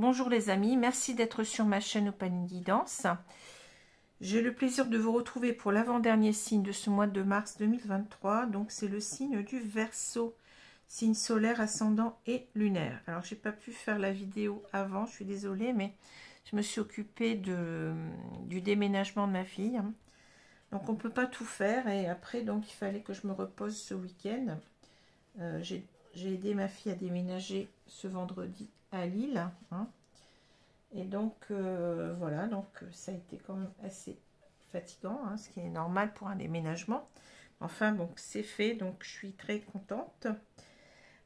Bonjour les amis, merci d'être sur ma chaîne Open Guidance. J'ai le plaisir de vous retrouver pour l'avant-dernier signe de ce mois de mars 2023. Donc c'est le signe du Verseau, signe solaire, ascendant et lunaire. Alors j'ai pas pu faire la vidéo avant, je suis désolée, mais je me suis occupée du déménagement de ma fille. Donc on peut pas tout faire et après donc il fallait que je me repose ce week-end. J'ai aidé ma fille à déménager ce vendredi à Lille, hein. Et donc voilà, donc ça a été quand même assez fatigant, hein, ce qui est normal pour un déménagement. Enfin donc c'est fait, donc je suis très contente.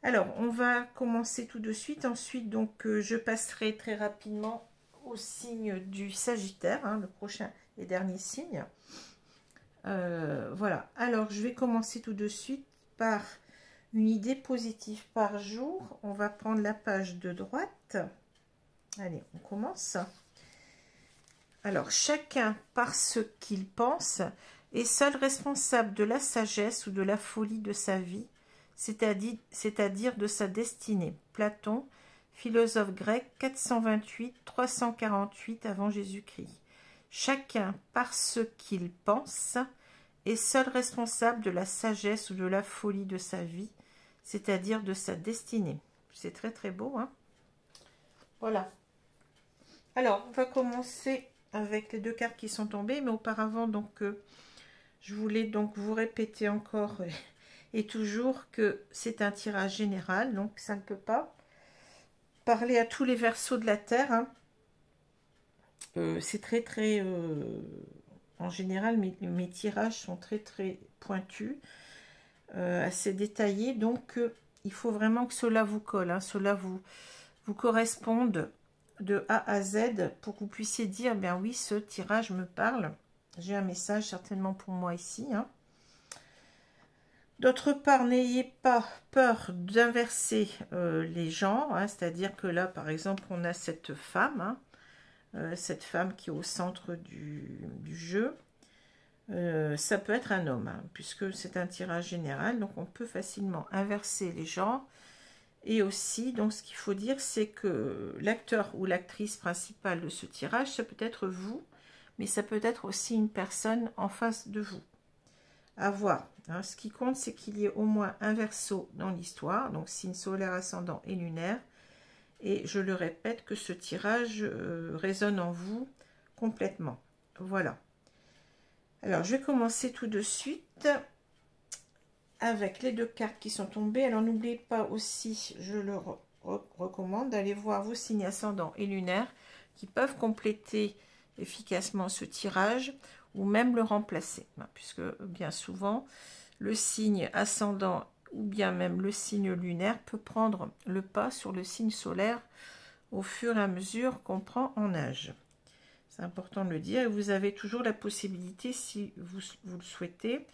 Alors on va commencer tout de suite. Ensuite donc je passerai très rapidement au signe du Sagittaire, hein, le prochain et dernier signe. Voilà, alors je vais commencer tout de suite par une idée positive par jour. On va prendre la page de droite. Allez, on commence. Alors, chacun, par ce qu'il pense, est seul responsable de la sagesse ou de la folie de sa vie, c'est-à-dire de sa destinée. Platon, philosophe grec, 428-348 avant Jésus-Christ. Chacun, par ce qu'il pense, est seul responsable de la sagesse ou de la folie de sa vie, c'est-à-dire de sa destinée. C'est très très beau, hein? Voilà. Alors, on va commencer avec les deux cartes qui sont tombées, mais auparavant, donc, je voulais donc vous répéter encore et toujours que c'est un tirage général, donc ça ne peut pas parler à tous les Verseaux de la Terre, hein. C'est très très... en général, mes tirages sont très très pointus, assez détaillés, donc il faut vraiment que cela vous colle, hein, cela vous corresponde de A à Z pour que vous puissiez dire, bien oui, ce tirage me parle. J'ai un message certainement pour moi ici, hein. D'autre part, n'ayez pas peur d'inverser les genres, hein, c'est-à-dire que là, par exemple, on a cette femme, hein, cette femme qui est au centre du jeu. Ça peut être un homme, hein, puisque c'est un tirage général, donc on peut facilement inverser les genres. Et aussi, donc ce qu'il faut dire, c'est que l'acteur ou l'actrice principale de ce tirage, ça peut être vous, mais ça peut être aussi une personne en face de vous. À voir, hein. Ce qui compte, c'est qu'il y ait au moins un Verseau dans l'histoire, donc signe solaire, ascendant et lunaire. Et je le répète, que ce tirage résonne en vous complètement. Voilà. Alors, je vais commencer tout de suite avec les deux cartes qui sont tombées. Alors, n'oubliez pas aussi, je le recommande, d'aller voir vos signes ascendants et lunaires qui peuvent compléter efficacement ce tirage ou même le remplacer, puisque bien souvent, le signe ascendant ou bien même le signe lunaire peut prendre le pas sur le signe solaire au fur et à mesure qu'on prend en âge. C'est important de le dire. Et vous avez toujours la possibilité, si vous le souhaitez,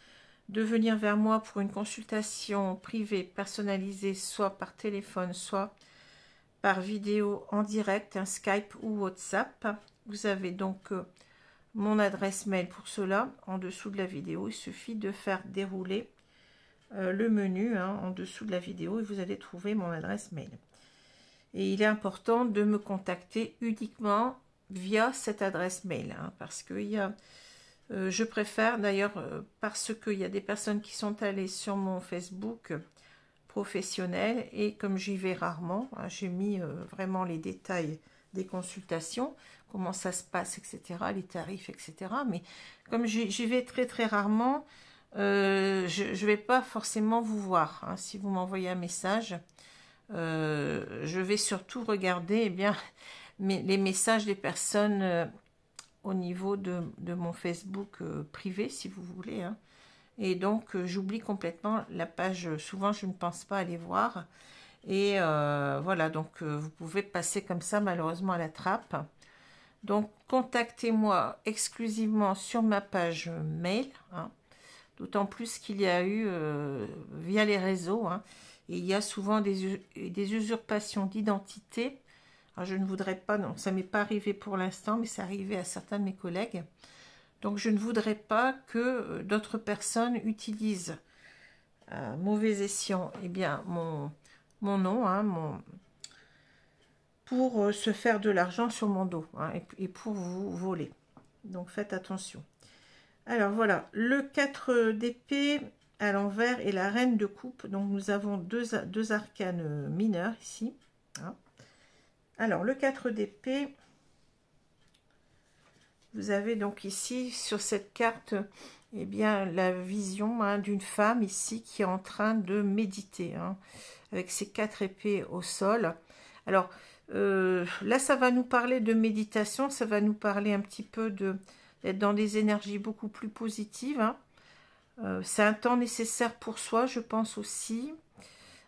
de venir vers moi pour une consultation privée, personnalisée, soit par téléphone, soit par vidéo en direct, un Skype ou WhatsApp. Vous avez donc mon adresse mail pour cela en dessous de la vidéo. Il suffit de faire dérouler le menu, hein, en dessous de la vidéo et vous allez trouver mon adresse mail. Et il est important de me contacter uniquement via cette adresse mail, hein, parce que je préfère d'ailleurs, parce qu'il y a des personnes qui sont allées sur mon Facebook professionnel et comme j'y vais rarement, hein, j'ai mis vraiment les détails des consultations, comment ça se passe, etc., les tarifs, etc. Mais comme j'y vais très très rarement, je vais pas forcément vous voir, hein. Si vous m'envoyez un message, je vais surtout regarder, eh bien, les messages des personnes au niveau de mon Facebook privé, si vous voulez, hein. Et donc, j'oublie complètement la page. Souvent, je ne pense pas aller voir. Et voilà, donc vous pouvez passer comme ça, malheureusement, à la trappe. Donc, contactez-moi exclusivement sur ma page mail, hein. D'autant plus qu'il y a eu, via les réseaux, hein, et il y a souvent des usurpations d'identité. Alors, je ne voudrais pas, non, ça ne m'est pas arrivé pour l'instant, mais c'est arrivé à certains de mes collègues. Donc, je ne voudrais pas que d'autres personnes utilisent mauvais escient, eh bien, mon nom, hein, pour se faire de l'argent sur mon dos, hein, et pour vous voler. Donc faites attention. Alors voilà, le 4 d'épée à l'envers et la reine de coupe. Donc nous avons deux arcanes mineurs ici. Hein. Alors le 4 d'épée, vous avez donc ici sur cette carte, eh bien la vision, hein, d'une femme ici qui est en train de méditer, hein, avec ses 4 épées au sol. Alors là ça va nous parler de méditation, ça va nous parler un petit peu d'être dans des énergies beaucoup plus positives, hein. C'est un temps nécessaire pour soi, je pense aussi.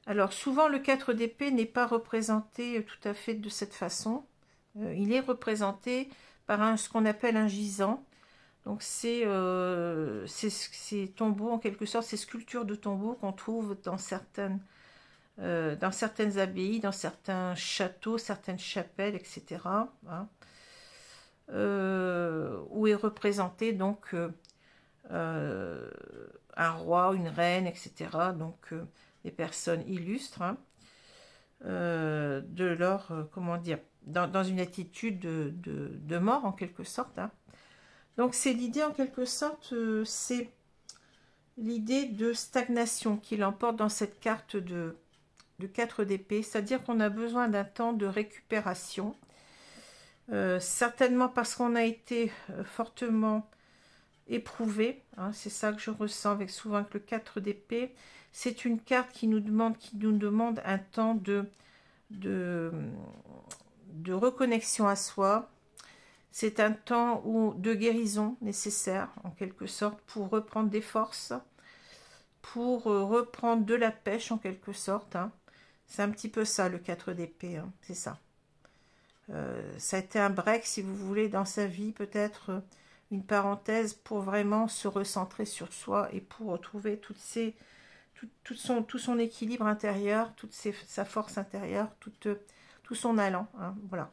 Alors souvent le 4 d'épée n'est pas représenté tout à fait de cette façon. Il est représenté par ce qu'on appelle un gisant. Donc c'est tombeaux en quelque sorte, ces sculptures de tombeaux qu'on trouve dans certaines abbayes, dans certains châteaux, certaines chapelles, etc. Hein, où est représenté donc un roi, une reine, etc. Donc des personnes illustres, hein, de leur, comment dire, dans une attitude de mort en quelque sorte. Hein. Donc c'est l'idée en quelque sorte, c'est l'idée de stagnation qui l'emporte dans cette carte de 4 d'épée, c'est-à-dire qu'on a besoin d'un temps de récupération, certainement parce qu'on a été fortement éprouvé, hein, c'est ça que je ressens avec souvent avec le 4 d'épée. C'est une carte qui nous demande un temps de reconnexion à soi. C'est un temps de guérison nécessaire, en quelque sorte, pour reprendre des forces, pour reprendre de la pêche, en quelque sorte. Hein. C'est un petit peu ça, le 4 d'épée, hein, c'est ça. Ça a été un break, si vous voulez, dans sa vie, peut-être une parenthèse pour vraiment se recentrer sur soi et pour retrouver tout son équilibre intérieur, sa force intérieure, tout son allant. Hein, voilà.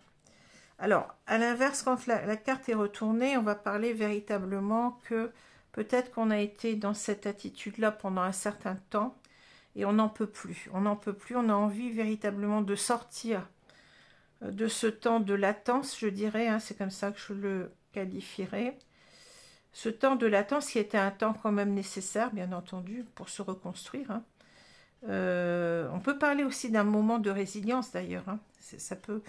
Alors, à l'inverse, quand la carte est retournée, on va parler véritablement que peut-être qu'on a été dans cette attitude-là pendant un certain temps et on n'en peut plus. On n'en peut plus, on a envie véritablement de sortir de ce temps de latence, je dirais, hein, c'est comme ça que je le qualifierais. Ce temps de latence qui était un temps quand même nécessaire, bien entendu, pour se reconstruire. Hein. On peut parler aussi d'un moment de résilience d'ailleurs, hein. Ça peut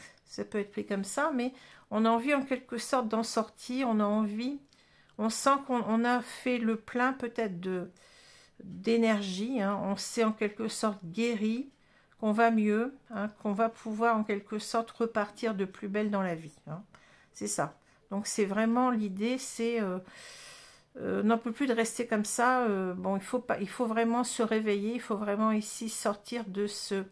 être pris comme ça, mais on a envie en quelque sorte d'en sortir, on sent qu'on a fait le plein peut-être d'énergie, hein. On s'est en quelque sorte guéri, qu'on va mieux, hein, qu'on va pouvoir en quelque sorte repartir de plus belle dans la vie. Hein. C'est ça. Donc c'est vraiment l'idée, c'est n'en peut plus de rester comme ça. Bon, il faut vraiment se réveiller, il faut vraiment ici sortir de cette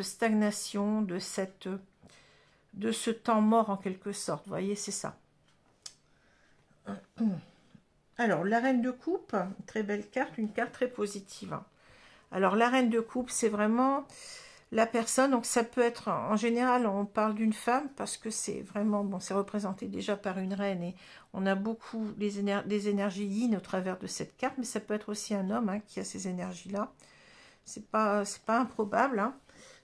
stagnation, de ce temps mort en quelque sorte. Vous voyez, c'est ça. Alors, la reine de coupe, très belle carte, une carte très positive. Hein. Alors, la reine de coupe, c'est vraiment la personne, donc ça peut être, en général, on parle d'une femme, parce que c'est vraiment, bon, c'est représenté déjà par une reine, et on a beaucoup des énergies yin au travers de cette carte, mais ça peut être aussi un homme, hein, qui a ces énergies-là. C'est pas improbable, hein.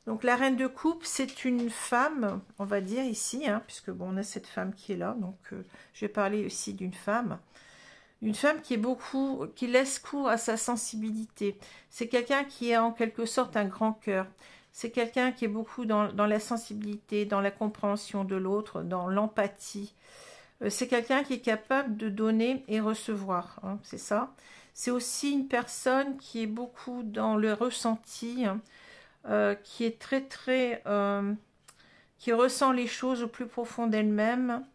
Donc, la reine de coupe, c'est une femme, on va dire ici, hein, puisque bon, on a cette femme qui est là, donc je vais parler aussi d'une femme. Une femme qui laisse cours à sa sensibilité. C'est quelqu'un qui a en quelque sorte un grand cœur. C'est quelqu'un qui est beaucoup dans la sensibilité, dans la compréhension de l'autre, dans l'empathie. C'est quelqu'un qui est capable de donner et recevoir, hein, c'est ça. C'est aussi une personne qui est beaucoup dans le ressenti, hein, qui est qui ressent les choses au plus profond d'elle-même,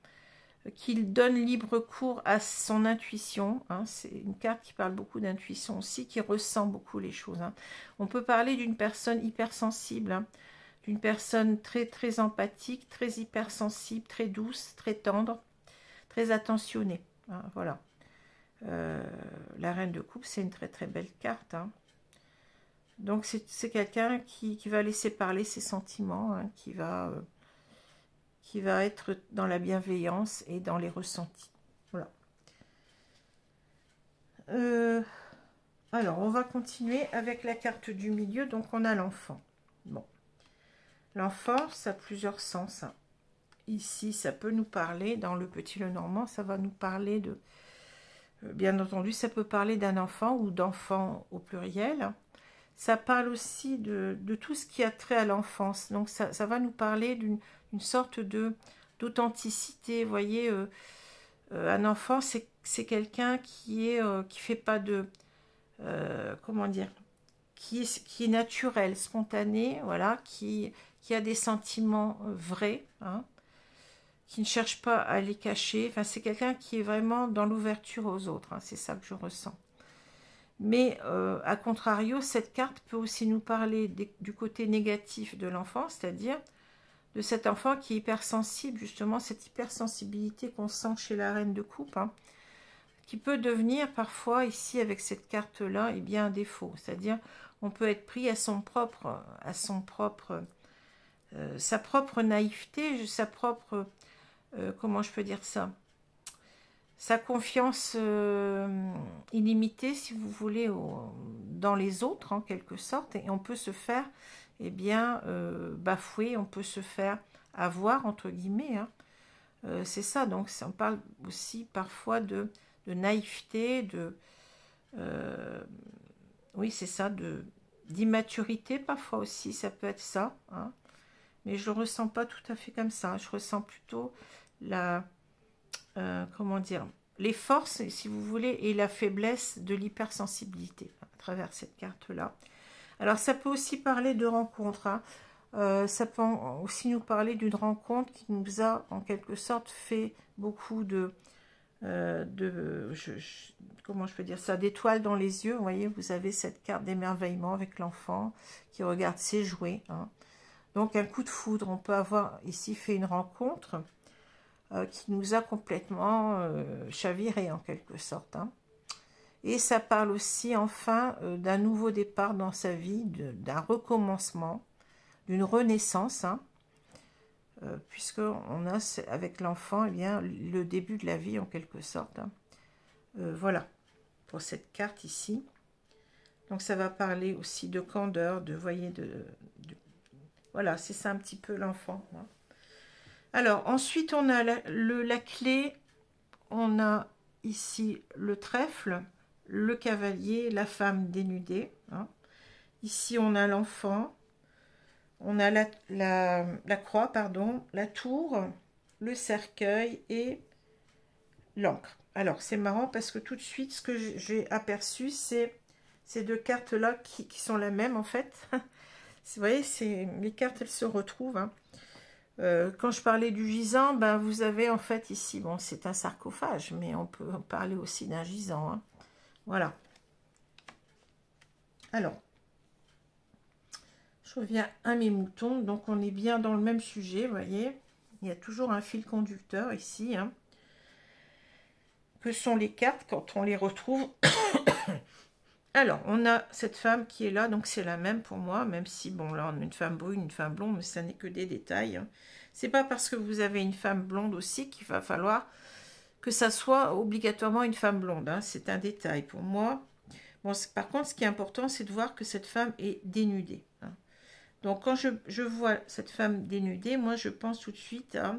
qu'il donne libre cours à son intuition. Hein. C'est une carte qui parle beaucoup d'intuition aussi, qui ressent beaucoup les choses. Hein. On peut parler d'une personne hypersensible, hein, d'une personne très empathique, très hypersensible, très douce, très tendre, très attentionnée. Hein, voilà. La reine de coupe, c'est une très belle carte. Hein. Donc c'est quelqu'un qui va laisser parler ses sentiments, hein, qui va être dans la bienveillance et dans les ressentis. Voilà. Alors, on va continuer avec la carte du milieu. Donc, on a l'enfant. Bon. L'enfant, ça a plusieurs sens. Ici, ça peut nous parler, dans le Petit Lenormand, ça va nous parler de... bien entendu, ça peut parler d'un enfant ou d'enfant au pluriel. Ça parle aussi de tout ce qui a trait à l'enfance. Donc, ça va nous parler d'une sorte d'authenticité. Vous voyez, un enfant, c'est quelqu'un qui fait pas de... comment dire, qui est naturel, spontané, voilà, qui a des sentiments vrais, hein, qui ne cherche pas à les cacher. Enfin, c'est quelqu'un qui est vraiment dans l'ouverture aux autres, hein, c'est ça que je ressens. Mais, à contrario, cette carte peut aussi nous parler du côté négatif de l'enfant, c'est-à-dire de cet enfant qui est hypersensible, justement, cette hypersensibilité qu'on sent chez la reine de coupe, hein, qui peut devenir parfois, ici, avec cette carte-là, eh bien, un défaut. C'est-à-dire, on peut être pris à sa propre naïveté, sa propre, comment je peux dire ça, sa confiance illimitée, si vous voulez, dans les autres, en quelque sorte, et on peut se faire, eh bien, bafouer, on peut se faire avoir, entre guillemets, hein. C'est ça, donc on parle aussi parfois de naïveté, oui, c'est ça, d'immaturité, parfois aussi, ça peut être ça, hein. Mais je ne le ressens pas tout à fait comme ça, je ressens plutôt comment dire, les forces, si vous voulez, et la faiblesse de l'hypersensibilité à travers cette carte-là. Alors, ça peut aussi parler de rencontres, hein. Ça peut aussi nous parler d'une rencontre qui nous a, en quelque sorte, fait beaucoup comment je peux dire ça, d'étoiles dans les yeux. Vous voyez, vous avez cette carte d'émerveillement avec l'enfant qui regarde ses jouets, hein. Donc, un coup de foudre, on peut avoir ici fait une rencontre qui nous a complètement chaviré en quelque sorte, hein. Et ça parle aussi enfin d'un nouveau départ dans sa vie, d'un recommencement, d'une renaissance, hein, puisqu'on a avec l'enfant, eh bien, le début de la vie en quelque sorte, hein. Voilà, pour cette carte ici. Donc ça va parler aussi de candeur, voyez, voilà, c'est ça un petit peu l'enfant, hein. Alors, ensuite, on a la clé, on a ici le trèfle, le cavalier, la femme dénudée, hein. Ici, on a l'enfant, on a la croix, pardon, la tour, le cercueil et l'encre. Alors, c'est marrant parce que tout de suite, ce que j'ai aperçu, c'est ces deux cartes-là qui sont la même, en fait. Vous voyez, les cartes, elles se retrouvent, hein. Quand je parlais du gisant, ben vous avez en fait ici, bon, c'est un sarcophage, mais on peut parler aussi d'un gisant, hein. Voilà. Alors, je reviens à mes moutons. Donc, on est bien dans le même sujet, vous voyez. Il y a toujours un fil conducteur ici, hein. Que sont les cartes quand on les retrouve? Alors, on a cette femme qui est là, donc c'est la même pour moi, même si, bon, là, on a une femme brune, une femme blonde, mais ça n'est que des détails, hein. C'est pas parce que vous avez une femme blonde aussi qu'il va falloir que ça soit obligatoirement une femme blonde, hein. C'est un détail pour moi. Bon, par contre, ce qui est important, c'est de voir que cette femme est dénudée, hein. Donc, quand je vois cette femme dénudée, moi, je pense tout de suite à...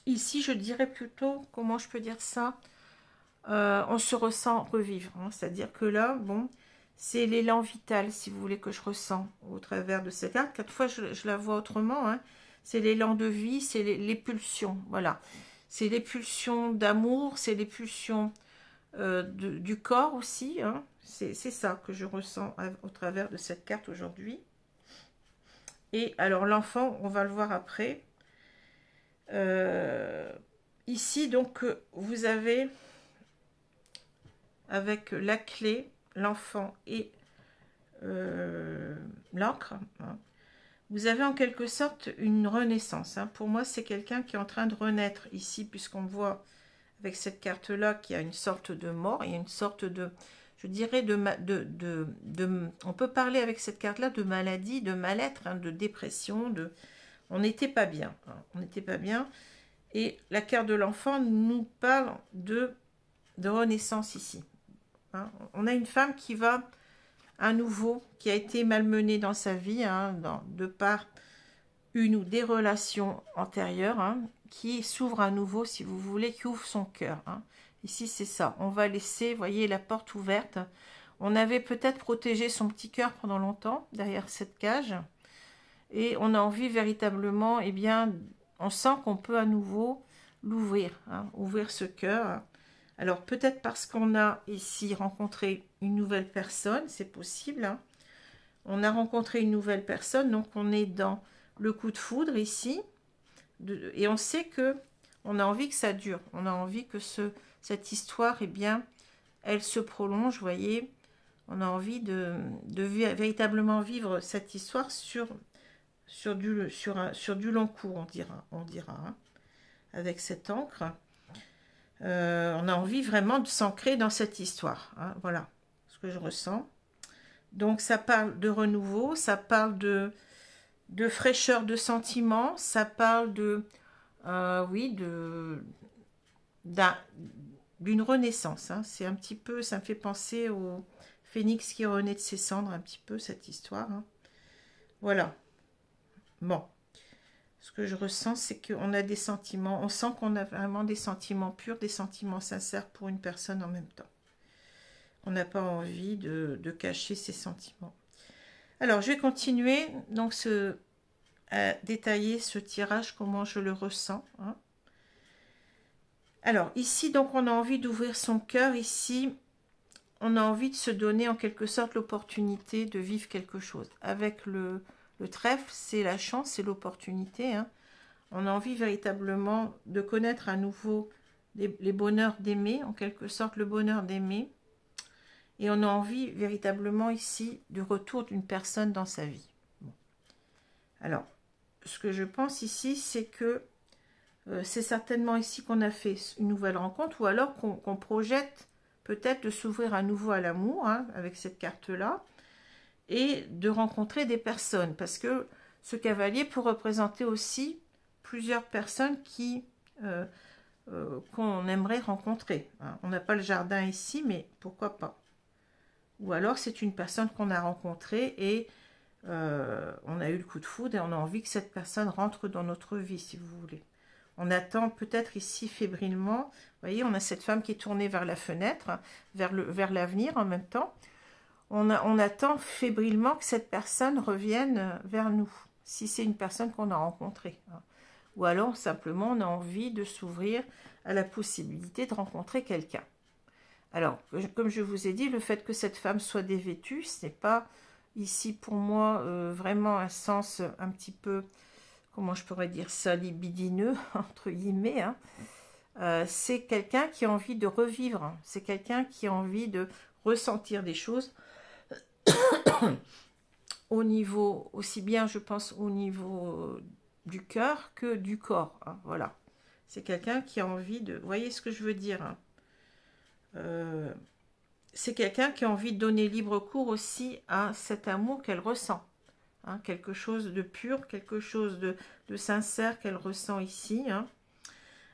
ici, je dirais plutôt, comment je peux dire ça, on se ressent revivre, hein. C'est-à-dire que là, bon, c'est l'élan vital, si vous voulez, que je ressens au travers de cette carte. Quelquefois, je la vois autrement, hein. C'est l'élan de vie, c'est les pulsions, voilà. C'est les pulsions d'amour, c'est les pulsions du corps aussi, hein. C'est ça que je ressens au travers de cette carte aujourd'hui. Et alors, l'enfant, on va le voir après. Ici, donc, vous avez... avec la clé, l'enfant et l'encre, hein. Vous avez en quelque sorte une renaissance, hein. Pour moi, c'est quelqu'un qui est en train de renaître ici, puisqu'on voit avec cette carte-là qu'il y a une sorte de mort, il y a une sorte de, je dirais, on peut parler avec cette carte-là de maladie, de mal-être, hein, de dépression, on n'était pas bien, hein. On n'était pas bien. Et la carte de l'enfant nous parle de renaissance ici, hein. On a une femme qui va un nouveau qui a été malmené dans sa vie, hein, de par une ou des relations antérieures, hein, qui s'ouvre à nouveau, si vous voulez, qui ouvre son cœur. Hein. Ici, c'est ça. On va laisser, voyez, la porte ouverte. On avait peut-être protégé son petit cœur pendant longtemps, derrière cette cage. Et on a envie véritablement, eh bien, on sent qu'on peut à nouveau l'ouvrir, hein, ouvrir ce cœur. Alors, peut-être parce qu'on a ici rencontré une nouvelle personne, c'est possible. Hein. On a rencontré une nouvelle personne, donc on est dans le coup de foudre ici. Et on sait que on a envie que ça dure. On a envie que cette histoire, eh bien, elle se prolonge, vous voyez. On a envie de véritablement vivre cette histoire sur du long cours, on dira hein, avec cette encre. On a envie vraiment de s'ancrer dans cette histoire. Hein, voilà ce que je ressens. Donc ça parle de renouveau, ça parle de fraîcheur de sentiments, ça parle oui, d'une renaissance. Hein. C'est un petit peu, ça me fait penser au phénix qui renaît de ses cendres, un petit peu cette histoire. Hein. Voilà. Bon. Ce que je ressens, c'est qu'on a des sentiments, on sent qu'on a vraiment des sentiments purs, des sentiments sincères pour une personne en même temps. On n'a pas envie de cacher ses sentiments. Alors, je vais continuer donc à détailler ce tirage, comment je le ressens. Hein. Alors, ici, donc, on a envie d'ouvrir son cœur. Ici, on a envie de se donner en quelque sorte l'opportunité de vivre quelque chose. Avec le trèfle, c'est la chance, c'est l'opportunité. Hein. On a envie véritablement de connaître à nouveau les bonheurs d'aimer, en quelque sorte le bonheur d'aimer. Et on a envie véritablement ici du retour d'une personne dans sa vie. Bon. Alors, ce que je pense ici, c'est que c'est certainement ici qu'on a fait une nouvelle rencontre, ou alors qu'on projette peut-être de s'ouvrir à nouveau à l'amour, hein, avec cette carte-là, et de rencontrer des personnes, parce que ce cavalier peut représenter aussi plusieurs personnes qu'on aimerait rencontrer. Hein. On n'a pas le jardin ici, mais pourquoi pas. Ou alors c'est une personne qu'on a rencontrée et on a eu le coup de foudre et on a envie que cette personne rentre dans notre vie, si vous voulez. On attend peut-être ici fébrilement, vous voyez, on a cette femme qui est tournée vers la fenêtre, vers l'avenir en même temps. On attend fébrilement que cette personne revienne vers nous, si c'est une personne qu'on a rencontrée. Ou alors, simplement, on a envie de s'ouvrir à la possibilité de rencontrer quelqu'un. Alors, comme je vous ai dit, le fait que cette femme soit dévêtue, ce n'est pas ici pour moi vraiment un sens un petit peu, comment je pourrais dire ça, libidineux, entre guillemets. Hein. C'est quelqu'un qui a envie de revivre, hein. C'est quelqu'un qui a envie de ressentir des choses au niveau, aussi bien je pense au niveau du cœur que du corps. Hein. Voilà. C'est quelqu'un qui a envie de... Vous voyez ce que je veux dire, hein. C'est quelqu'un qui a envie de donner libre cours aussi à cet amour qu'elle ressent. Hein, quelque chose de pur, quelque chose de sincère qu'elle ressent ici. Hein.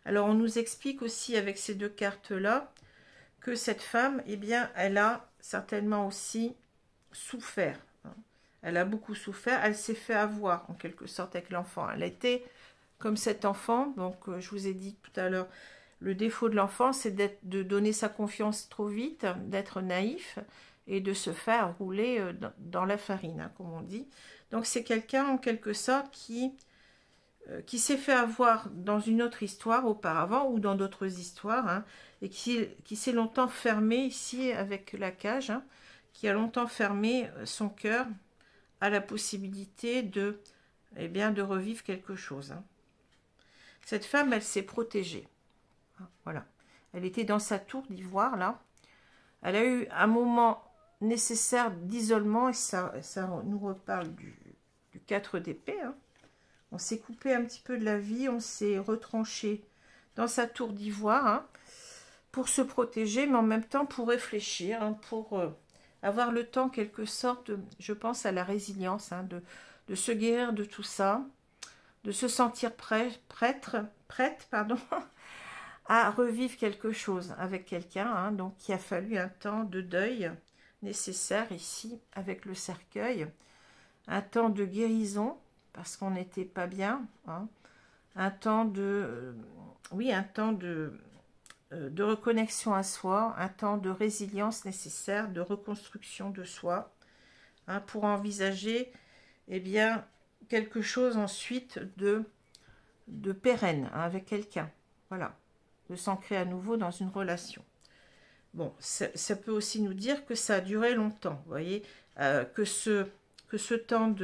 Alors, on nous explique aussi avec ces deux cartes-là que cette femme, eh bien, elle a certainement aussi souffert. Hein. Elle a beaucoup souffert. Elle s'est fait avoir, en quelque sorte, avec l'enfant. Elle a été comme cet enfant. Donc, je vous ai dit tout à l'heure, le défaut de l'enfant, c'est de donner sa confiance trop vite, d'être naïf et de se faire rouler dans la farine, hein, comme on dit. Donc, c'est quelqu'un, en quelque sorte, qui s'est fait avoir dans une autre histoire auparavant ou dans d'autres histoires, hein, et qui s'est longtemps fermé ici avec la cage, hein, qui a longtemps fermé son cœur à la possibilité eh bien, de revivre quelque chose. Hein. Cette femme, elle s'est protégée. Voilà. Elle était dans sa tour d'ivoire, là. Elle a eu un moment nécessaire d'isolement, et ça nous reparle du 4 d'épée. Hein. On s'est coupé un petit peu de la vie, on s'est retranché dans sa tour d'ivoire, hein, pour se protéger, mais en même temps pour réfléchir, hein, pour avoir le temps, quelque sorte, je pense à la résilience, hein, de se guérir de tout ça, de se sentir prête, pardon, à revivre quelque chose avec quelqu'un, hein, donc il a fallu un temps de deuil, nécessaire ici avec le cercueil. Un temps de guérison, parce qu'on n'était pas bien. Hein. Un temps de... oui, un temps de reconnexion à soi, un temps de résilience nécessaire, de reconstruction de soi, hein, pour envisager, eh bien, quelque chose ensuite de pérenne, hein, avec quelqu'un. Voilà, de s'ancrer à nouveau dans une relation. Bon, ça peut aussi nous dire que ça a duré longtemps, vous voyez, que ce temps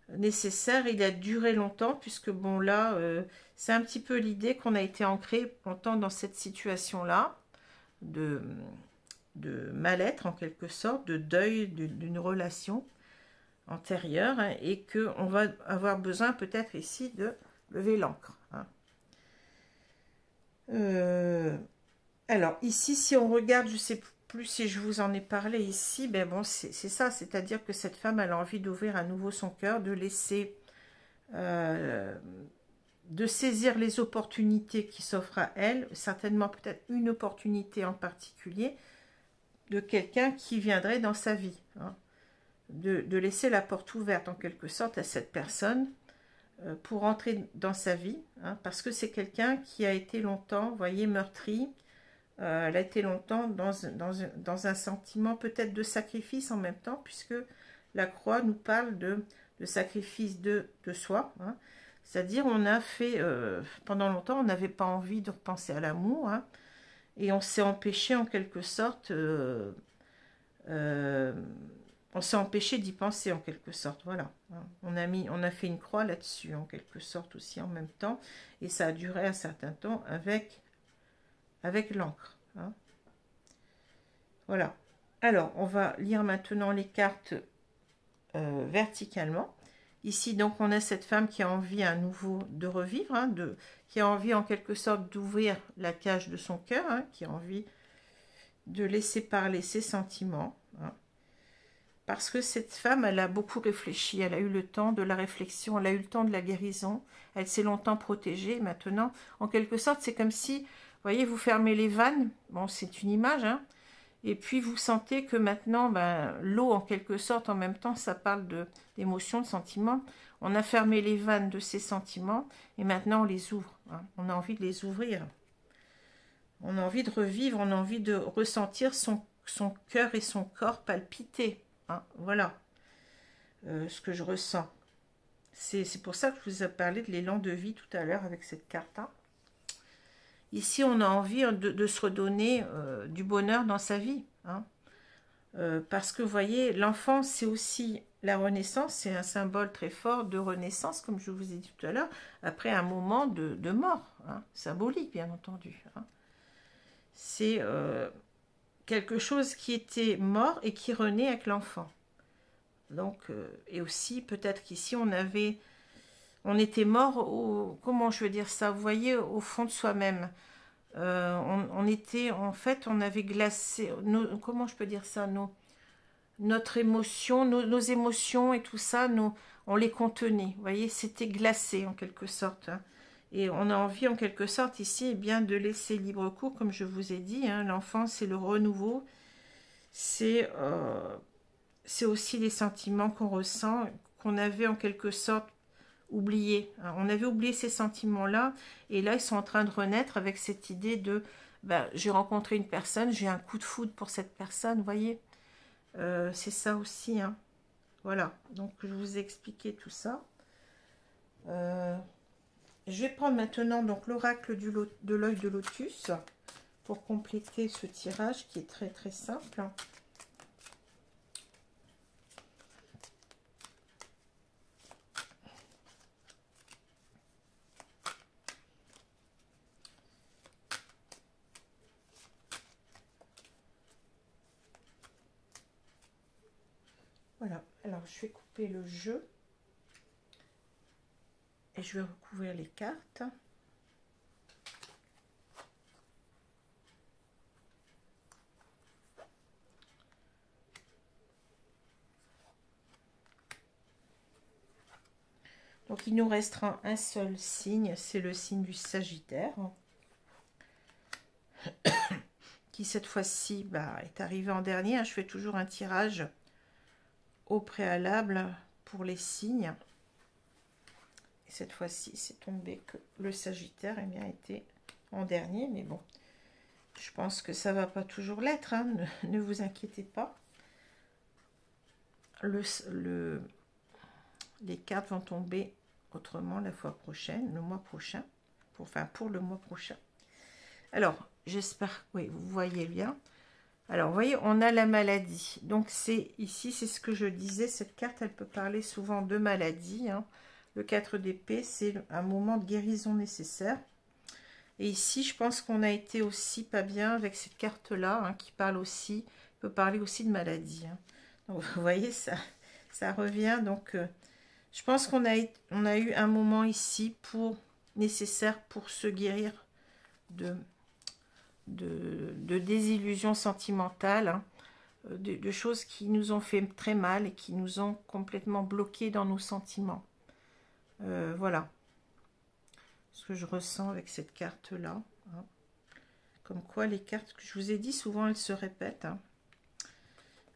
nécessaire, il a duré longtemps, puisque bon là, c'est un petit peu l'idée qu'on a été ancré longtemps dans cette situation-là, de mal-être en quelque sorte, de deuil d'une relation antérieure, hein, et qu'on va avoir besoin peut-être ici de lever l'ancre. Hein. Alors ici, si on regarde, je ne sais plus si je vous en ai parlé ici, ben bon, c'est ça, c'est-à-dire que cette femme, elle a envie d'ouvrir à nouveau son cœur, de laisser, de saisir les opportunités qui s'offrent à elle, certainement peut-être une opportunité en particulier, de quelqu'un qui viendrait dans sa vie, hein, de laisser la porte ouverte en quelque sorte à cette personne, pour entrer dans sa vie, hein, parce que c'est quelqu'un qui a été longtemps, vous voyez, meurtri. Elle a été longtemps dans un sentiment peut-être de sacrifice en même temps, puisque la croix nous parle de sacrifice de soi. Hein. C'est-à-dire, on a fait, pendant longtemps, on n'avait pas envie de repenser à l'amour, hein, et on s'est empêché en quelque sorte, on s'est empêché d'y penser en quelque sorte, voilà. On a fait une croix là-dessus en quelque sorte aussi en même temps, et ça a duré un certain temps avec l'encre. Hein. Voilà. Alors, on va lire maintenant les cartes verticalement. Ici, donc, on a cette femme qui a envie à nouveau de revivre, hein, qui a envie en quelque sorte d'ouvrir la cage de son cœur, hein, qui a envie de laisser parler ses sentiments. Hein. Parce que cette femme, elle a beaucoup réfléchi, elle a eu le temps de la réflexion, elle a eu le temps de la guérison, elle s'est longtemps protégée. Maintenant, en quelque sorte, c'est comme si, vous voyez, vous fermez les vannes, bon, c'est une image, hein, et puis vous sentez que maintenant, ben, l'eau, en quelque sorte, en même temps, ça parle d'émotions, de sentiments. On a fermé les vannes de ces sentiments, et maintenant on les ouvre. Hein. On a envie de les ouvrir. On a envie de revivre, on a envie de ressentir son cœur et son corps palpiter. Hein, voilà ce que je ressens. C'est pour ça que je vous ai parlé de l'élan de vie tout à l'heure avec cette carte. Hein. Ici, on a envie de se redonner du bonheur dans sa vie. Hein. Parce que, vous voyez, l'enfant, c'est aussi la renaissance. C'est un symbole très fort de renaissance, comme je vous ai dit tout à l'heure, après un moment de mort. Hein, symbolique, bien entendu. Hein. C'est quelque chose qui était mort et qui renaît avec l'enfant. Donc, et aussi, peut-être qu'ici, on était mort, comment je veux dire ça, vous voyez, au fond de soi-même. On était, en fait, on avait glacé, comment je peux dire ça, notre émotion, nos émotions et tout ça, on les contenait, vous voyez, c'était glacé en quelque sorte. Hein. Et on a envie en quelque sorte ici, eh bien, de laisser libre cours, comme je vous ai dit, hein, l'enfant c'est le renouveau, c'est aussi les sentiments qu'on ressent, qu'on avait en quelque sorte oubliés. Hein. On avait oublié ces sentiments-là, et là ils sont en train de renaître avec cette idée de, ben, j'ai rencontré une personne, j'ai un coup de foudre pour cette personne, vous voyez, c'est ça aussi. Hein. Voilà, donc je vous ai expliqué tout ça. Je vais prendre maintenant donc l'oracle de l'œil de lotus pour compléter ce tirage qui est très très simple. Voilà, alors je vais couper le jeu et je vais recouvrir les cartes. Donc il nous restera un seul signe, c'est le signe du Sagittaire, qui cette fois-ci est arrivé en dernier. Je fais toujours un tirage au préalable pour les signes. Et cette fois-ci, c'est tombé que le Sagittaire était en dernier. Mais bon, je pense que ça ne va pas toujours l'être. Hein, ne vous inquiétez pas. Les cartes vont tomber autrement la fois prochaine, le mois prochain. Pour le mois prochain. Alors, j'espère que oui, vous voyez bien. Alors, vous voyez, on a la maladie. Donc, c'est ici, c'est ce que je disais, cette carte, elle peut parler souvent de maladie. Hein. Le 4 d'épée, c'est un moment de guérison nécessaire. Et ici, je pense qu'on a été aussi pas bien avec cette carte-là, hein, qui parle aussi, peut parler aussi de maladie. Hein. Donc, vous voyez, ça revient. Donc, je pense qu'on a eu un moment ici nécessaire pour se guérir de désillusions sentimentales, hein, de choses qui nous ont fait très mal et qui nous ont complètement bloqués dans nos sentiments. Voilà ce que je ressens avec cette carte-là. Hein. Comme quoi, les cartes que je vous ai dit, souvent, elles se répètent. Hein.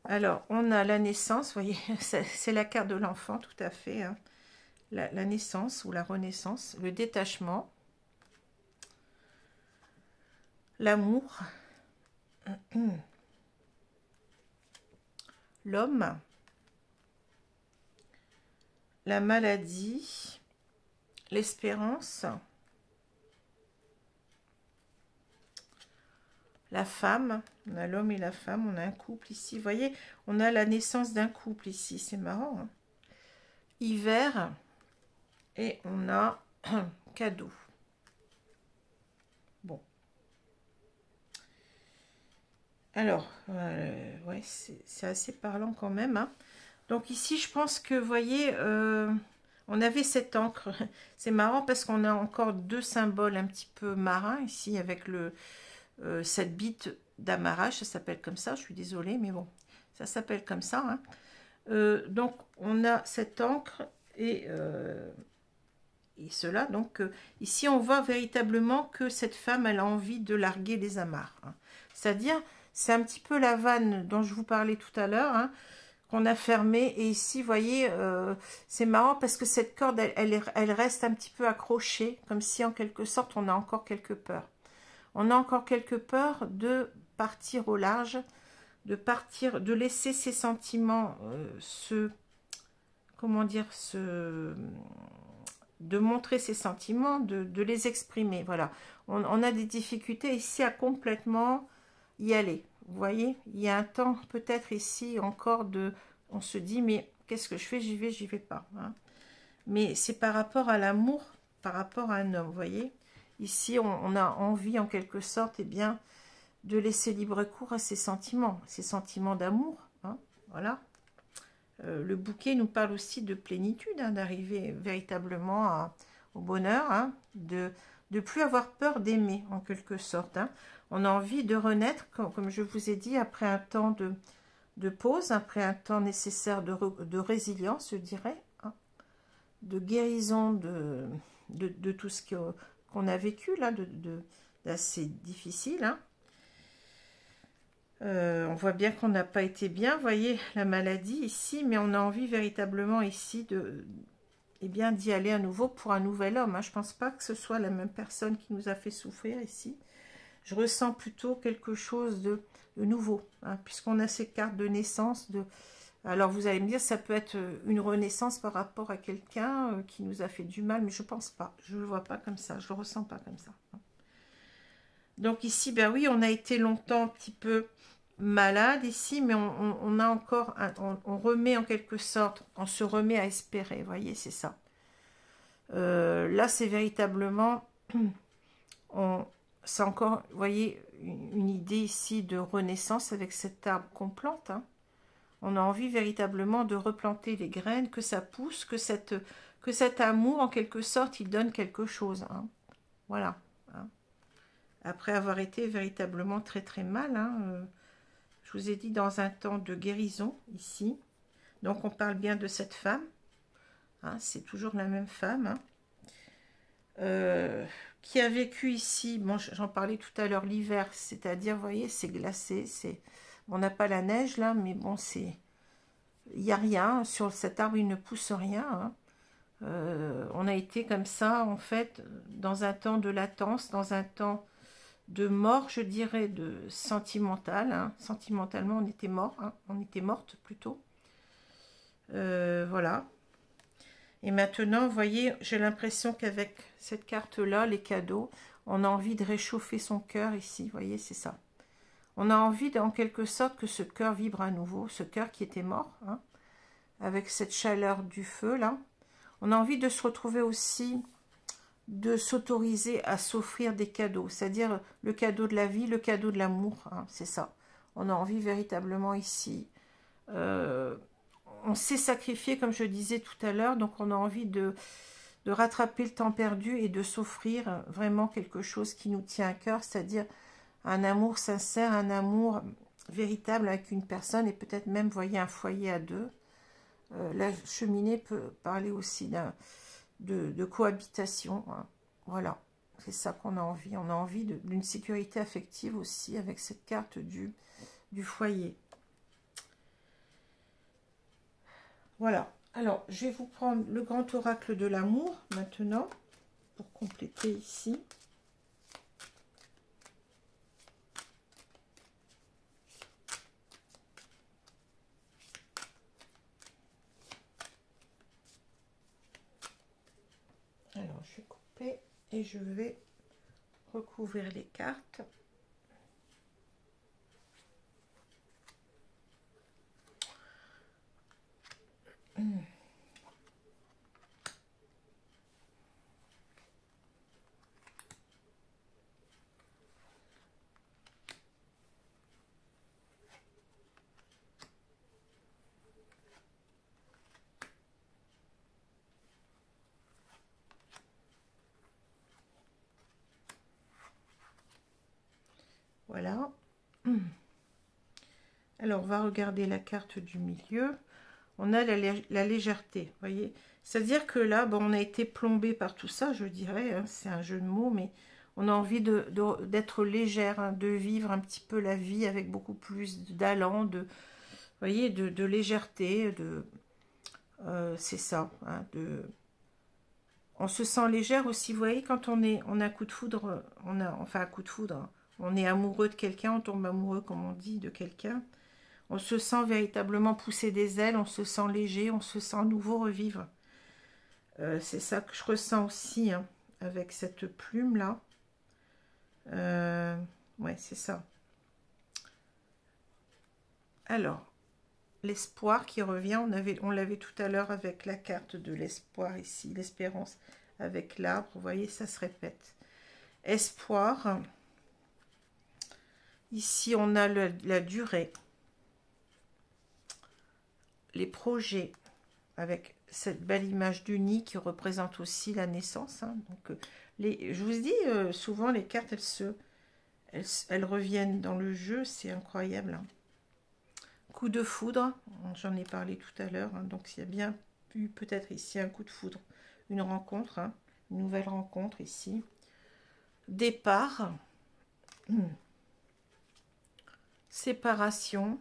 Alors, on a la naissance, vous voyez, c'est la carte de l'enfant, tout à fait. Hein. La naissance ou la renaissance, le détachement, l'amour, l'homme, la maladie, l'espérance, la femme, on a l'homme et la femme, on a un couple ici. Vous voyez, on a la naissance d'un couple ici, c'est marrant. Hein. Hiver, et on a un cadeau. Bon. Alors, ouais, c'est assez parlant quand même. Hein. Donc ici, je pense que, vous voyez, on avait cette encre. C'est marrant parce qu'on a encore deux symboles un petit peu marins ici avec cette bite d'amarrage. Ça s'appelle comme ça, je suis désolée, mais bon, ça s'appelle comme ça. Hein. Donc, on a cette encre et cela. Donc, ici, on voit véritablement que cette femme, elle a envie de larguer les amarres. Hein. C'est-à-dire, c'est un petit peu la vanne dont je vous parlais tout à l'heure, hein, qu'on a fermée. Et ici, vous voyez, c'est marrant parce que cette corde, elle reste un petit peu accrochée, comme si, en quelque sorte, on a encore quelques peurs. On a encore quelques peurs de partir au large, de laisser ses sentiments de montrer ses sentiments, de les exprimer. Voilà. On a des difficultés ici à complètement y aller. Vous voyez, il y a un temps peut-être ici encore on se dit, mais qu'est-ce que je fais? J'y vais pas. Hein. Mais c'est par rapport à l'amour, par rapport à un homme, vous voyez. Ici, on a envie en quelque sorte, eh bien, de laisser libre cours à ses sentiments d'amour. Hein. Voilà. Le bouquet nous parle aussi de plénitude, hein, d'arriver véritablement au bonheur, hein, de plus avoir peur d'aimer, en quelque sorte. Hein. On a envie de renaître, comme je vous ai dit, après un temps de pause, après un temps nécessaire de résilience, je dirais, hein, de guérison de tout ce qu'on a vécu, là, d'assez difficile, hein. On voit bien qu'on n'a pas été bien, vous voyez, la maladie ici, mais on a envie véritablement ici d'y aller à nouveau pour un nouvel homme. Hein. Je ne pense pas que ce soit la même personne qui nous a fait souffrir ici. Je ressens plutôt quelque chose de nouveau, hein, puisqu'on a ces cartes de naissance. Alors vous allez me dire, ça peut être une renaissance par rapport à quelqu'un qui nous a fait du mal, mais je ne pense pas. Je ne le vois pas comme ça, je ne le ressens pas comme ça. Donc ici, ben oui, on a été longtemps un petit peu malade ici, mais on a encore, on remet en quelque sorte, on se remet à espérer, vous voyez, c'est ça. Là, c'est véritablement, c'est encore, vous voyez, une idée ici de renaissance avec cet arbre qu'on plante. Hein. On a envie véritablement de replanter les graines, que ça pousse, que cet amour, en quelque sorte, il donne quelque chose. Hein. Voilà. Hein. Après avoir été véritablement très très mal, hein, je vous ai dit dans un temps de guérison ici. Donc on parle bien de cette femme. Hein, c'est toujours la même femme. Hein. qui a vécu ici, bon, j'en parlais tout à l'heure, l'hiver, c'est-à-dire, vous voyez, c'est glacé, on n'a pas la neige là, mais bon, il n'y a rien, sur cet arbre, il ne pousse rien, hein. On a été comme ça, en fait, dans un temps de latence, dans un temps de mort, je dirais, de sentimental, hein. Sentimentalement, on était mort, hein. On était morte plutôt. Voilà. Et maintenant, vous voyez, j'ai l'impression qu'avec cette carte-là, les cadeaux, on a envie de réchauffer son cœur ici. Vous voyez, c'est ça. On a envie, en quelque sorte, que ce cœur vibre à nouveau, ce cœur qui était mort, hein, avec cette chaleur du feu, là. On a envie de se retrouver aussi, de s'autoriser à s'offrir des cadeaux, c'est-à-dire le cadeau de la vie, le cadeau de l'amour, hein, c'est ça. On a envie véritablement ici. On s'est sacrifié, comme je disais tout à l'heure, donc on a envie de rattraper le temps perdu et de s'offrir vraiment quelque chose qui nous tient à cœur, c'est-à-dire un amour sincère, un amour véritable avec une personne et peut-être même, voyez, un foyer à deux. La cheminée peut parler aussi de cohabitation, hein. Voilà, c'est ça qu'on a envie. On a envie d'une sécurité affective aussi avec cette carte du foyer. Voilà, alors je vais vous prendre le grand oracle de l'amour maintenant pour compléter ici. Alors je vais couper et je vais recouvrir les cartes. Voilà. Alors, on va regarder la carte du milieu. On a la légèreté, vous voyez. C'est-à-dire que là, bon, on a été plombé par tout ça, je dirais. Hein, c'est un jeu de mots, mais on a envie d'être légère, hein, de vivre un petit peu la vie avec beaucoup plus d'allant, vous voyez, de légèreté. C'est ça. Hein, on se sent légère aussi, vous voyez, quand on a un coup de foudre, enfin un coup de foudre, hein, on est amoureux de quelqu'un, on tombe amoureux, comme on dit, de quelqu'un. On se sent véritablement pousser des ailes, on se sent léger, on se sent nouveau revivre. C'est ça que je ressens aussi, hein, avec cette plume-là. Ouais, c'est ça. Alors, l'espoir qui revient, on l'avait tout à l'heure avec la carte de l'espoir ici, l'espérance avec l'arbre, vous voyez, ça se répète. Espoir. Ici, on a la durée. Les projets, avec cette belle image du nid qui représente aussi la naissance. Hein. Donc, je vous dis, souvent les cartes, elles reviennent dans le jeu, c'est incroyable. Hein. Coup de foudre, j'en ai parlé tout à l'heure, hein, donc il y a bien eu peut-être ici un coup de foudre, une rencontre, hein, une nouvelle rencontre ici. Départ, séparation,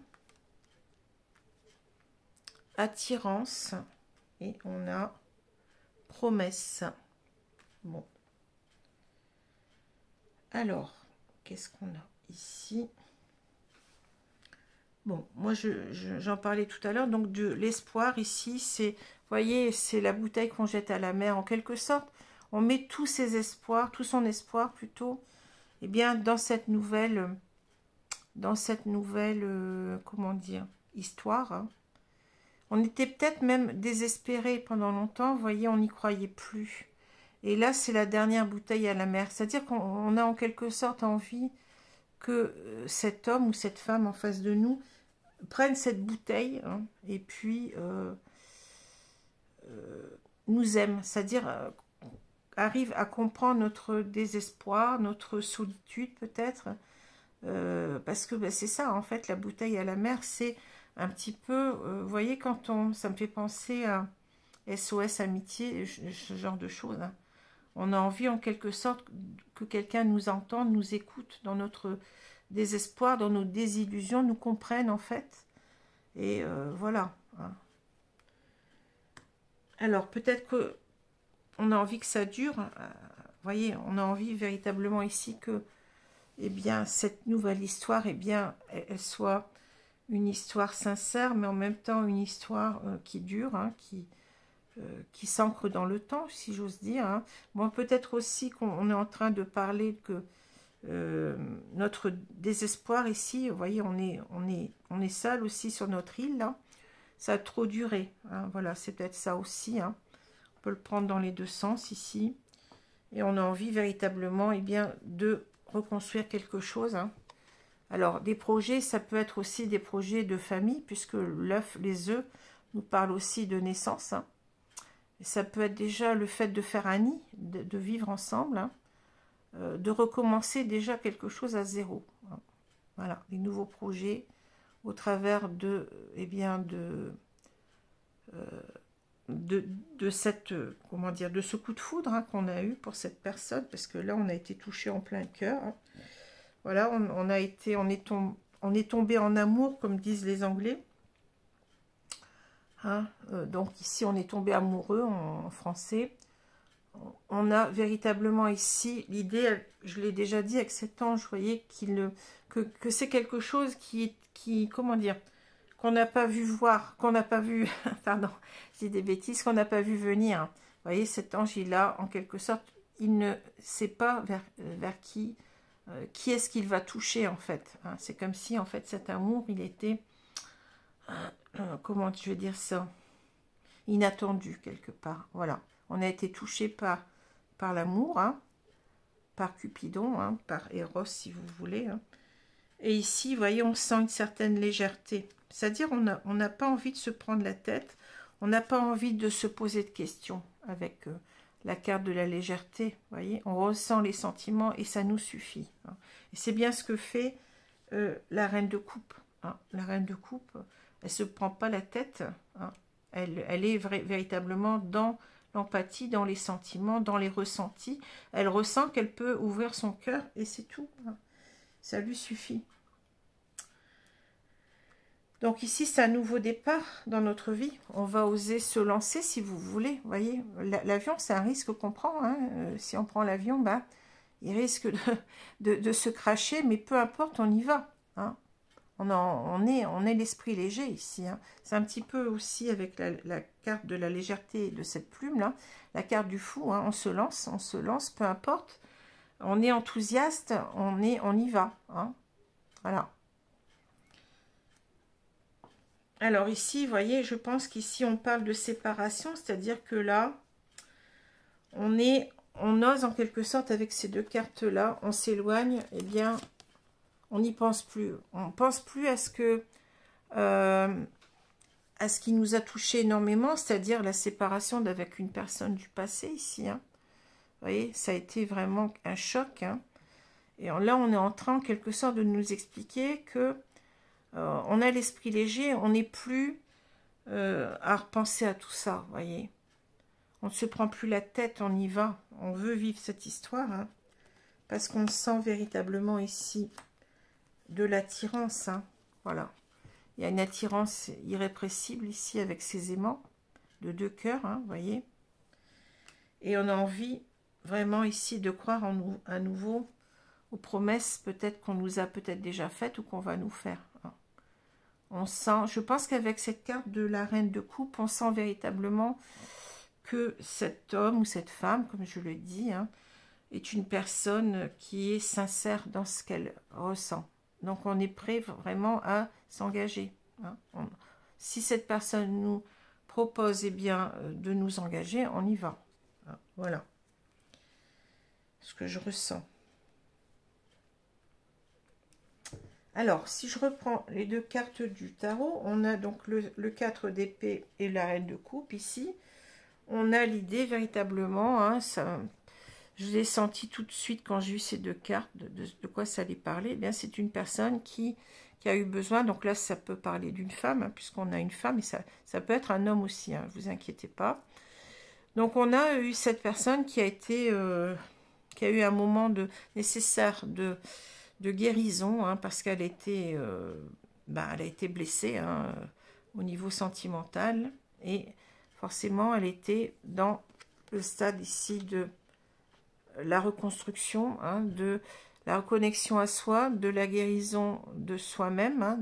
attirance, et on a promesse. Bon. Alors, qu'est-ce qu'on a ici? Bon, moi, j'en parlais tout à l'heure, donc de l'espoir ici, c'est, vous voyez, c'est la bouteille qu'on jette à la mer, en quelque sorte. On met tous ses espoirs, tout son espoir plutôt, eh bien, dans cette nouvelle, comment dire, histoire. Hein. On était peut-être même désespéré pendant longtemps, vous voyez, on n'y croyait plus. Et là, c'est la dernière bouteille à la mer, c'est-à-dire qu'on a en quelque sorte envie que cet homme ou cette femme en face de nous prenne cette bouteille, hein, et puis nous aime, c'est-à-dire arrive à comprendre notre désespoir, notre solitude peut-être, parce que c'est ça en fait, la bouteille à la mer, c'est un petit peu, vous voyez, ça me fait penser à SOS Amitié, ce genre de choses, hein. On a envie en quelque sorte que quelqu'un nous entende, nous écoute dans notre désespoir, dans nos désillusions, nous comprenne en fait. Et voilà. Hein. Alors peut-être que on a envie que ça dure. Voyez, on a envie véritablement ici que, eh bien, cette nouvelle histoire, eh bien, elle soit une histoire sincère, mais en même temps une histoire qui dure, hein, qui s'ancre dans le temps, si j'ose dire. Hein. Bon, peut-être aussi qu'on est en train de parler que notre désespoir ici, vous voyez, on est seul aussi sur notre île, là. Ça a trop duré. Hein. Voilà, c'est peut-être ça aussi. Hein. On peut le prendre dans les deux sens ici. Et on a envie véritablement, eh bien, de reconstruire quelque chose. Hein. Alors, des projets, ça peut être aussi des projets de famille, puisque l'œuf, les œufs, nous parlent aussi de naissance. Hein. Et ça peut être déjà le fait de faire un nid, de vivre ensemble, hein, de recommencer déjà quelque chose à zéro. Hein. Voilà, des nouveaux projets au travers de, eh bien, de cette, comment dire, de ce coup de foudre hein, qu'on a eu pour cette personne, parce que là, on a été touché en plein cœur. Hein. Voilà, on est tombé en amour, comme disent les Anglais. Hein, donc ici, on est tombé amoureux en français. On a véritablement ici l'idée, je l'ai déjà dit avec cet ange, vous voyez, que c'est quelque chose qui, comment dire, qu'on n'a pas vu voir, qu'on n'a pas vu, pardon, je dis des bêtises, qu'on n'a pas vu venir. Vous voyez, cet ange, il a, en quelque sorte, il ne sait pas vers qui est-ce qu'il va toucher, en fait. Hein. C'est comme si, en fait, cet amour, il était, comment je vais dire ça, inattendu, quelque part. Voilà. On a été touché par l'amour, hein, par Cupidon, hein, par Eros, si vous voulez. Hein. Et ici, vous voyez, on sent une certaine légèreté. C'est-à-dire, on n'a pas envie de se prendre la tête, on n'a pas envie de se poser de questions avec la carte de la légèreté. Vous voyez, on ressent les sentiments et ça nous suffit. Hein. Et c'est bien ce que fait la reine de coupe. Hein. La reine de coupe, elle ne se prend pas la tête. Hein. Elle est véritablement dans l'empathie, dans les sentiments, dans les ressentis. Elle ressent qu'elle peut ouvrir son cœur et c'est tout. Hein. Ça lui suffit. Donc ici, c'est un nouveau départ dans notre vie. On va oser se lancer si vous voulez. Vous voyez, l'avion, c'est un risque qu'on prend. Hein. Si on prend l'avion, bah, il risque de se cracher, mais peu importe, on y va. Hein. On est l'esprit léger ici. Hein. C'est un petit peu aussi avec la carte de la légèreté de cette plume-là, la carte du fou. Hein. On se lance, peu importe. On est enthousiaste, on y va. Hein. Voilà. Alors ici, vous voyez, je pense qu'ici, on parle de séparation, c'est-à-dire que là, on ose en quelque sorte avec ces deux cartes-là, on s'éloigne, eh bien, on n'y pense plus. On ne pense plus à ce qui nous a touché énormément, c'est-à-dire la séparation d'avec une personne du passé ici. Hein. Vous voyez, ça a été vraiment un choc. Hein. Et là, on est en train, en quelque sorte, de nous expliquer que on a l'esprit léger, on n'est plus à repenser à tout ça, vous voyez. On ne se prend plus la tête, on y va. On veut vivre cette histoire, hein, parce qu'on sent véritablement ici de l'attirance. Hein, voilà. Il y a une attirance irrépressible ici avec ces aimants de deux cœurs, hein, vous voyez. Et on a envie vraiment ici de croire en nous, à nouveau aux promesses peut-être qu'on nous a peut-être déjà faites ou qu'on va nous faire. Hein. On sent, je pense qu'avec cette carte de la reine de coupe, on sent véritablement que cet homme ou cette femme, comme je le dis, hein, est une personne qui est sincère dans ce qu'elle ressent. Donc on est prêt vraiment à s'engager. Hein. Si cette personne nous propose eh bien, de nous engager, on y va. Hein. Voilà ce que je ressens. Alors, si je reprends les deux cartes du tarot, on a donc le 4 d'épée et la reine de coupe ici. On a l'idée véritablement, hein, ça, je l'ai senti tout de suite quand j'ai eu ces deux cartes, de quoi ça allait parler. Eh bien, c'est une personne qui a eu besoin, donc là, ça peut parler d'une femme, hein, puisqu'on a une femme, et ça peut être un homme aussi, hein, ne vous inquiétez pas. Donc on a eu cette personne qui a été, qui a eu un moment nécessaire de guérison, hein, parce qu'elle était, elle a été blessée, hein, au niveau sentimental, et forcément elle était dans le stade ici de la reconstruction, hein, de la reconnexion à soi, de la guérison de soi-même, hein,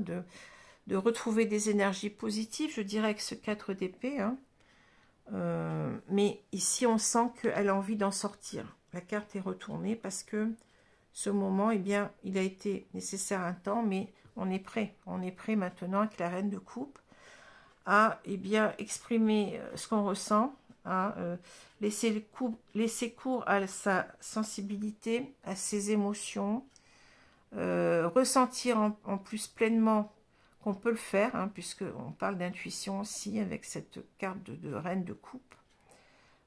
de retrouver des énergies positives, je dirais, avec ce 4 d'épée, hein. Mais ici on sent qu'elle a envie d'en sortir. La carte est retournée parce que ce moment, eh bien, il a été nécessaire un temps, mais on est prêt. On est prêt maintenant avec la reine de coupe à, eh bien, exprimer ce qu'on ressent, à laisser cours à sa sensibilité, à ses émotions, ressentir en plus pleinement qu'on peut le faire, hein, puisqu'on parle d'intuition aussi avec cette carte de reine de coupe.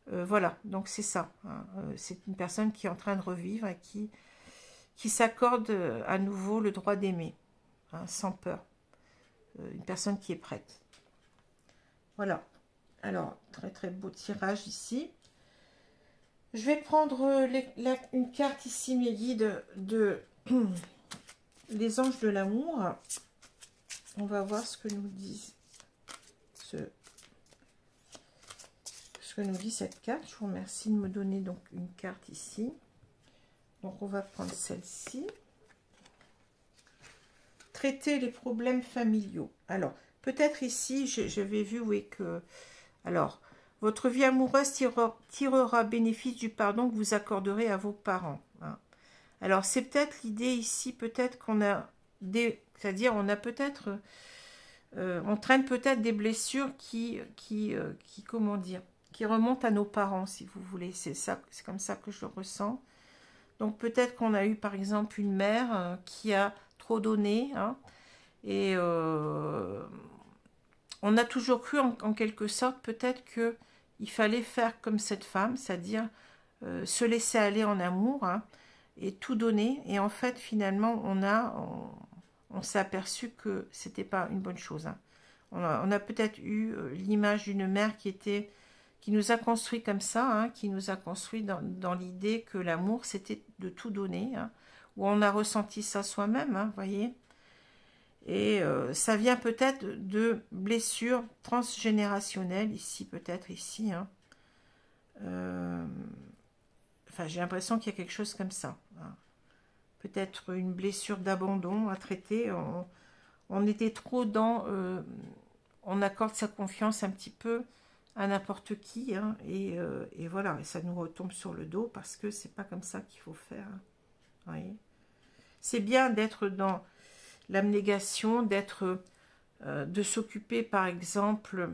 Voilà, donc c'est ça, hein. C'est une personne qui est en train de revivre et qui s'accorde à nouveau le droit d'aimer, hein, sans peur. Une personne qui est prête. Voilà. Alors, très très beau tirage ici. Je vais prendre une carte ici, mes guides, de les anges de l'amour. On va voir ce que nous disent ce que nous dit cette carte. Je vous remercie de me donner donc une carte ici. Donc on va prendre celle-ci. Traiter les problèmes familiaux. Alors, peut-être ici, j'avais vu, oui, que... Alors, votre vie amoureuse tirera bénéfice du pardon que vous accorderez à vos parents, hein. Alors, c'est peut-être l'idée ici, peut-être qu'on a des... C'est-à-dire, on a peut-être... on traîne peut-être des blessures comment dire, qui remontent à nos parents, si vous voulez. C'est ça, c'est comme ça que je le ressens. Donc peut-être qu'on a eu par exemple une mère qui a trop donné, hein, et on a toujours cru en quelque sorte peut-être qu'il fallait faire comme cette femme, c'est-à-dire se laisser aller en amour, hein, et tout donner. Et en fait finalement on s'est aperçu que c'était pas une bonne chose, hein. On a peut-être eu l'image d'une mère qui nous a construit comme ça, hein, qui nous a construit dans l'idée que l'amour, c'était de tout donner, hein, où on a ressenti ça soi-même, hein, voyez. Et ça vient peut-être de blessures transgénérationnelles, ici, peut-être ici, hein. Enfin, j'ai l'impression qu'il y a quelque chose comme ça, hein. Peut-être une blessure d'abandon à traiter. On était trop dans... on accorde sa confiance un petit peu à n'importe qui, hein, et voilà, et ça nous retombe sur le dos parce que c'est pas comme ça qu'il faut faire, hein. Oui. C'est bien d'être dans l'abnégation, de s'occuper par exemple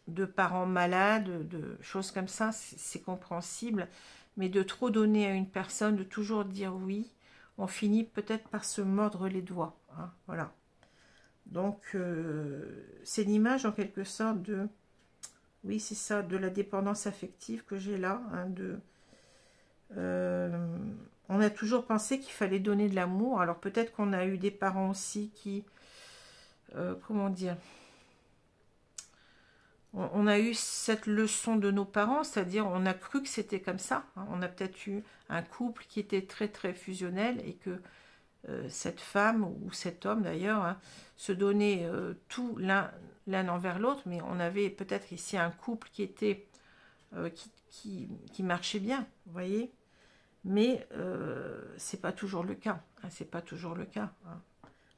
de parents malades, de choses comme ça, c'est compréhensible, mais de trop donner à une personne, de toujours dire oui, on finit peut-être par se mordre les doigts, hein, voilà. Donc c'est l'image en quelque sorte de... Oui, c'est ça, de la dépendance affective que j'ai là, hein, on a toujours pensé qu'il fallait donner de l'amour. Alors peut-être qu'on a eu des parents aussi qui... comment dire, on a eu cette leçon de nos parents, c'est-à-dire on a cru que c'était comme ça, hein. On a peut-être eu un couple qui était très très fusionnel et que cette femme ou cet homme d'ailleurs, hein, se donnait tout l'un envers l'autre, mais on avait peut-être ici un couple qui était qui marchait bien, vous voyez, mais c'est pas toujours le cas, hein, c'est pas toujours le cas, hein.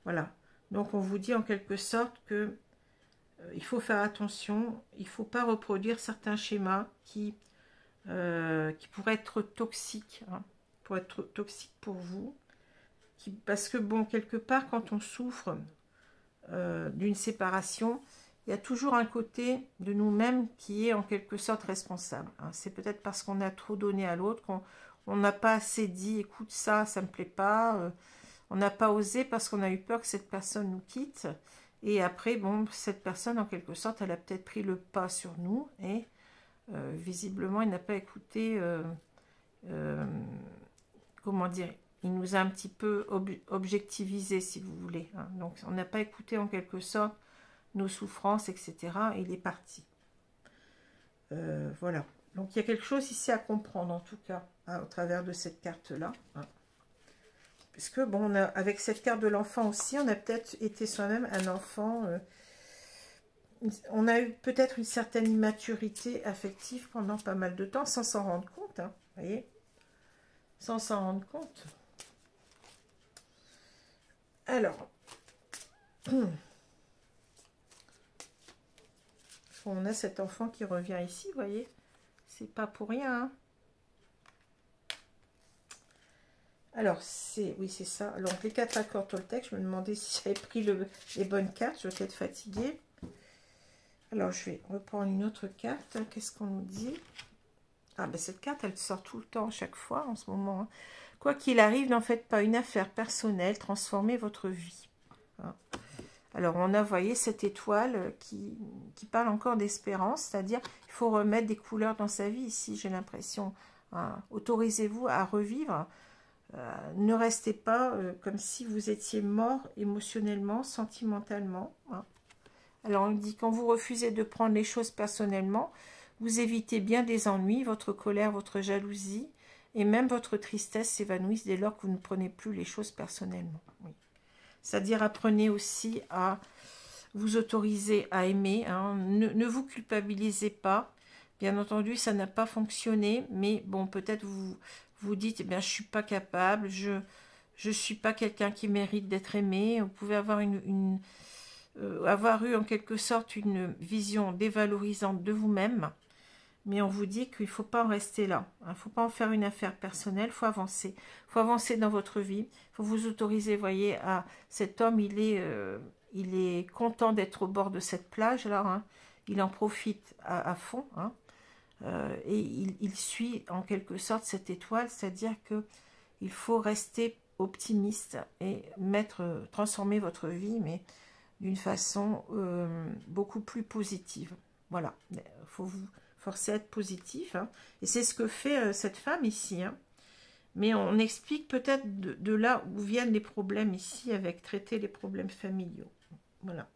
Voilà, donc on vous dit en quelque sorte que il faut faire attention, il faut pas reproduire certains schémas qui pourraient être toxiques, hein, pour être toxiques pour vous, parce que bon, quelque part quand on souffre d'une séparation, il y a toujours un côté de nous-mêmes qui est en quelque sorte responsable, hein. C'est peut-être parce qu'on a trop donné à l'autre qu'on n'a pas assez dit, écoute, ça me plaît pas, on n'a pas osé parce qu'on a eu peur que cette personne nous quitte, et après, bon, cette personne en quelque sorte, elle a peut-être pris le pas sur nous, et visiblement, il n'a pas écouté, comment dire, il nous a un petit peu objectivisé, si vous voulez, hein. Donc, on n'a pas écouté en quelque sorte nos souffrances, etc. Et il est parti. Voilà. Donc il y a quelque chose ici à comprendre en tout cas, hein, au travers de cette carte-là. Hein. Puisque bon, avec cette carte de l'enfant aussi, on a peut-être été soi-même un enfant. On a eu peut-être une certaine immaturité affective pendant pas mal de temps, sans s'en rendre compte. Hein, vous voyez, sans s'en rendre compte. Alors, on a cet enfant qui revient ici, vous voyez. C'est pas pour rien. Hein. Alors, oui, c'est ça. Donc, les 4 accords Toltec, je me demandais si j'avais pris les bonnes cartes. Je vais être fatiguée. Alors, je vais reprendre une autre carte. Qu'est-ce qu'on nous dit? Ah, ben cette carte, elle sort tout le temps, chaque fois, en ce moment. Hein. Quoi qu'il arrive, n'en faites pas une affaire personnelle. Transformez votre vie. Hein. Alors, on a, vous voyez, cette étoile qui parle encore d'espérance. C'est-à-dire, il faut remettre des couleurs dans sa vie ici, j'ai l'impression. Hein. Autorisez-vous à revivre. Ne restez pas comme si vous étiez mort émotionnellement, sentimentalement. Hein. Alors, on dit, quand vous refusez de prendre les choses personnellement, vous évitez bien des ennuis, votre colère, votre jalousie, et même votre tristesse s'évanouissent dès lors que vous ne prenez plus les choses personnellement. Oui. C'est-à-dire, apprenez aussi à vous autoriser à aimer. Hein. Ne vous culpabilisez pas. Bien entendu, ça n'a pas fonctionné, mais bon, peut-être vous dites, eh bien, je ne suis pas capable, je ne suis pas quelqu'un qui mérite d'être aimé. Vous pouvez avoir avoir eu en quelque sorte une vision dévalorisante de vous-même, mais on vous dit qu'il ne faut pas en rester là. Il ne faut pas en faire une affaire personnelle, il faut avancer. Il faut avancer dans votre vie. Il faut vous autoriser, voyez, à cet homme, il est content d'être au bord de cette plage-là. Hein. Il en profite à fond. Hein. Et il suit en quelque sorte cette étoile, c'est-à-dire qu'il faut rester optimiste et transformer votre vie, mais d'une façon beaucoup plus positive. Voilà, il faut vous forcer à être positif. Hein. Et c'est ce que fait cette femme ici. Hein. Mais on explique peut-être de là où viennent les problèmes ici, avec traiter les problèmes familiaux. Voilà.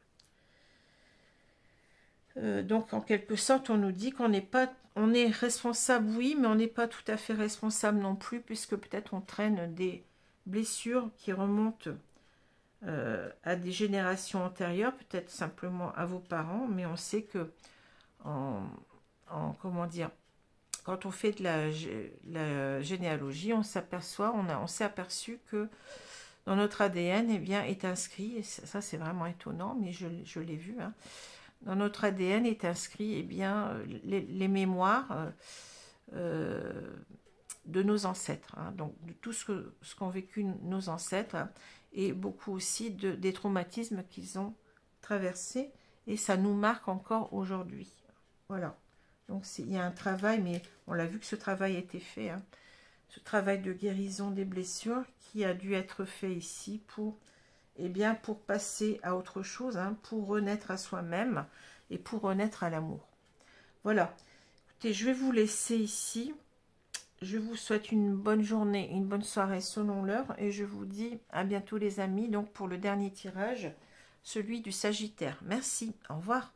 Donc, en quelque sorte, on nous dit qu'on n'est pas... On est responsable, oui, mais on n'est pas tout à fait responsable non plus, puisque peut-être on traîne des blessures qui remontent à des générations antérieures, peut-être simplement à vos parents, mais on sait que, comment dire, quand on fait de la généalogie, on s'aperçoit, on s'est aperçu que dans notre ADN, eh bien, est inscrit, et ça c'est vraiment étonnant, mais je l'ai vu, hein, dans notre ADN est inscrit eh bien, les mémoires de nos ancêtres, hein, donc de tout ce qu'ont vécu nos ancêtres, hein, et beaucoup aussi des traumatismes qu'ils ont traversés, et ça nous marque encore aujourd'hui. Voilà, donc il y a un travail, mais on l'a vu que ce travail a été fait, hein, ce travail de guérison des blessures qui a dû être fait ici pour... Eh bien, pour passer à autre chose, hein, pour renaître à soi-même et pour renaître à l'amour. Voilà. Écoutez, je vais vous laisser ici. Je vous souhaite une bonne journée, une bonne soirée selon l'heure. Et je vous dis à bientôt les amis. Donc, pour le dernier tirage, celui du Sagittaire. Merci. Au revoir.